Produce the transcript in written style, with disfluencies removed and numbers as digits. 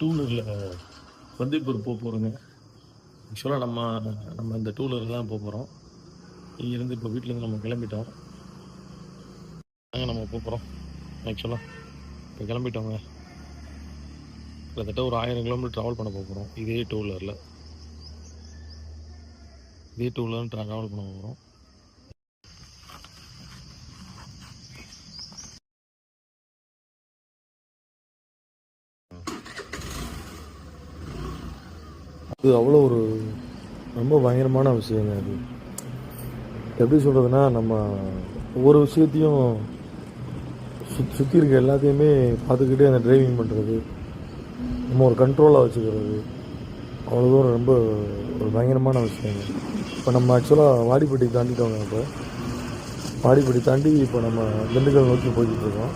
Two வீலரில் பந்திப்பூர் போகிறோங்க. ஆக்சுவலாக நம்ம நம்ம இந்த டூ வீலரில் தான் போகிறோம். இங்கேருந்து இப்போ வீட்டிலேருந்து நம்ம கிளம்பிட்டோம். நம்ம போகிறோம். ஆக்சுவலாக இப்போ கிளம்பிட்டோங்க. கிட்டத்தட்ட ஒரு 1000 கிலோமீட்டர் ட்ராவல் பண்ண போகிறோம். இதே டூ வீலரில் ட்ராவல் பண்ண போகிறோம். அது அவ்வளோ ஒரு ரொம்ப பயங்கரமான விஷயங்க. அது எப்படி சொல்கிறதுனா, நம்ம ஒவ்வொரு விஷயத்தையும் சுற்றி இருக்க எல்லாத்தையுமே பார்த்துக்கிட்டே அந்த டிரைவிங் பண்ணுறது, நம்ம ஒரு கண்ட்ரோலாக வச்சுக்கிறது, அவ்வளோ தூரம் ரொம்ப ஒரு பயங்கரமான விஷயங்க. இப்போ நம்ம ஆக்சுவலாக வாடிப்பட்டி தாண்டிட்டோங்க. இப்போ வாடிப்பட்டி தாண்டி இப்போ நம்ம திண்டுக்கல் நோக்கி போய்கிட்டு இருக்கோம்.